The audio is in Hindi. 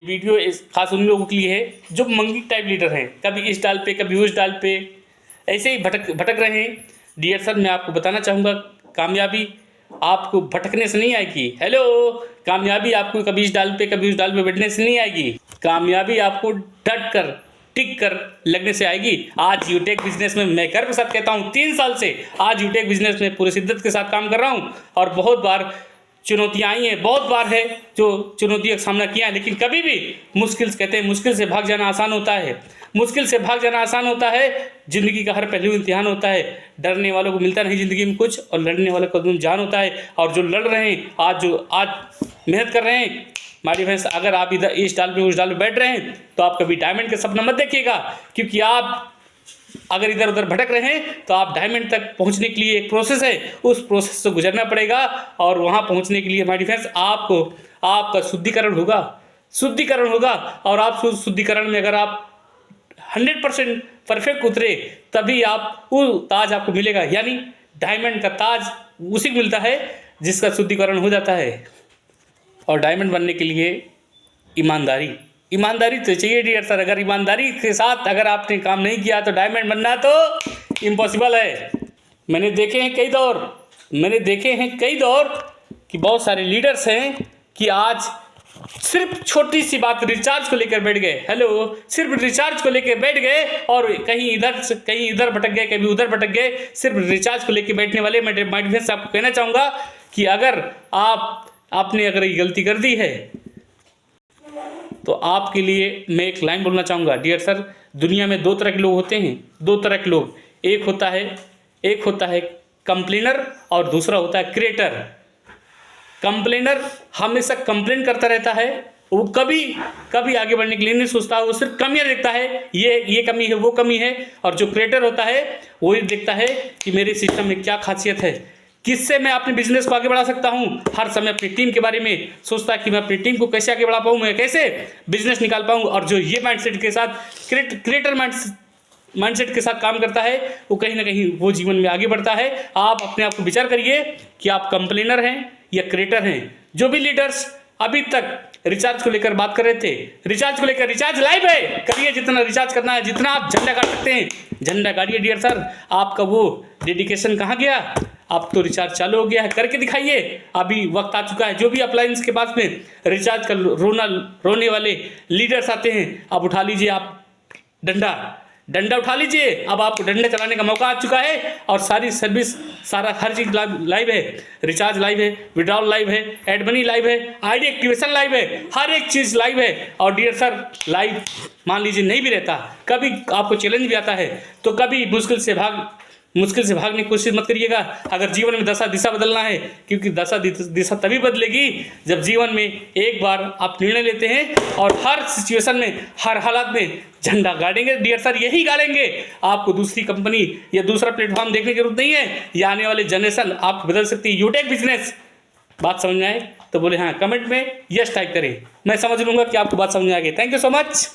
वीडियो इस खास उन लोगों के लिए है जो मंगी टाइप लीडर हैं, कभी इस डाल पे कभी उस डाल पे ऐसे ही भटक रहे हैं। डियर सर, मैं आपको बताना चाहूँगा, कामयाबी आपको भटकने से नहीं आएगी। हेलो, कामयाबी आपको कभी इस डाल पे कभी उस डाल पे बैठने से नहीं आएगी। कामयाबी आपको डट कर टिक कर लगने से आएगी। आज यूटेक बिजनेस में मैं गर्व के साथ कहता हूँ, 3 साल से आज यूटेक बिजनेस में पूरे शिद्दत के साथ काम कर रहा हूँ और बहुत बार चुनौतियाँ आई हैं, बहुत बार है जो चुनौतियों का सामना किया है, लेकिन कभी भी मुश्किल से कहते हैं मुश्किल से भाग जाना आसान होता है। मुश्किल से भाग जाना आसान होता है। ज़िंदगी का हर पहलू इम्तिहान होता है। डरने वालों को मिलता नहीं ज़िंदगी में कुछ, और लड़ने वालों को जान होता है। और जो लड़ रहे हैं आज मेहनत कर रहे हैं मारी फ्रेंड्स, अगर आप इधर इस डाल पे उस डाल पे बैठ रहे हैं तो आप कभी डायमंड का सपना मत देखिएगा, क्योंकि आप अगर इधर उधर भटक रहे हैं तो आप डायमंड तक पहुंचने के लिए एक प्रोसेस है, उस प्रोसेस से गुजरना पड़ेगा। और वहां पहुंचने के लिए माय डियर फ्रेंड्स आपको आपका शुद्धिकरण होगा। और आप शुद्धिकरण में अगर आप 100% परफेक्ट उतरे तभी आप वो ताज आपको मिलेगा। यानी डायमंड का ताज उसी को मिलता है जिसका शुद्धिकरण हो जाता है। और डायमंड बनने के लिए ईमानदारी तो चाहिए डियर सर। अगर ईमानदारी के साथ अगर आपने काम नहीं किया तो डायमंड बनना तो इम्पॉसिबल है। मैंने देखे हैं कई दौर कि बहुत सारे लीडर्स हैं कि आज सिर्फ छोटी सी बात रिचार्ज को लेकर बैठ गए। हेलो, सिर्फ रिचार्ज को लेकर बैठ गए और कहीं इधर भटक गए, कभी उधर भटक गए। सिर्फ रिचार्ज को लेकर बैठने वाले मैं आपको कहना चाहूँगा कि अगर आपने अगर ये गलती कर दी है तो आपके लिए मैं एक लाइन बोलना चाहूँगा डियर सर। दुनिया में 2 तरह के लोग होते हैं, 2 तरह के लोग। एक होता है कंप्लेनर और दूसरा होता है क्रिएटर। कंप्लेनर हमेशा कंप्लेन करता रहता है, वो कभी आगे बढ़ने के लिए नहीं सोचता, वो सिर्फ कमियां देखता है, ये कमी है वो कमी है। और जो क्रिएटर होता है वो ये देखता है कि मेरे सिस्टम में क्या खासियत है, किससे मैं अपने बिजनेस को आगे बढ़ा सकता हूं। हर समय अपनी टीम के बारे में सोचता है कि मैं अपनी टीम को कैसे आगे बढ़ा पाऊं, मैं कैसे बिजनेस निकाल पाऊं। और जो ये माइंडसेट के साथ क्रिएटर माइंडसेट के साथ काम करता है वो कहीं ना कहीं वो जीवन में आगे बढ़ता है। आप अपने आप को विचार करिए कि आप कंप्लेनर हैं या क्रिएटर हैं। जो भी लीडर्स अभी तक रिचार्ज को लेकर बात कर रहे थे, रिचार्ज लाइव है, करिए जितना रिचार्ज करना है, जितना आप झंडा गाड़ सकते हैं झंडा गाड़िए डियर सर। आपका वो डेडिकेशन कहाँ गया? अब तो रिचार्ज चालू हो गया है, करके दिखाइए। अभी वक्त आ चुका है। जो भी अप्लायंस के पास में रिचार्ज कर रोने वाले लीडर्स आते हैं, अब उठा लीजिए, आप डंडा उठा लीजिए। अब आपको डंडा चलाने का मौका आ चुका है और सारी सर्विस हर चीज़ लाइव है। रिचार्ज लाइव है, विड्रॉल लाइव है, एड मनी लाइव है, आईडी एक्टिवेशन लाइव है, हर एक चीज़ लाइव है। और डियर सर, लाइव मान लीजिए नहीं भी रहता, कभी आपको चैलेंज भी आता है तो कभी मुश्किल से भागने की कोशिश मत करिएगा। अगर जीवन में दशा दिशा बदलना है, क्योंकि दशा दिशा तभी बदलेगी जब जीवन में एक बार आप निर्णय लेते हैं और हर सिचुएशन में, हर हालात में झंडा गाड़ेंगे डियर सर, यही गाड़ेंगे। आपको दूसरी कंपनी या दूसरा प्लेटफॉर्म देखने की जरूरत नहीं है। ये आने वाले जनरेशन आपको बदल सकती है। यूटेक बिजनेस बात समझ में आए तो बोले हाँ, कमेंट में यस टाइप करें, मैं समझ लूँगा कि आपको बात समझ में आ गई। Thank you so much.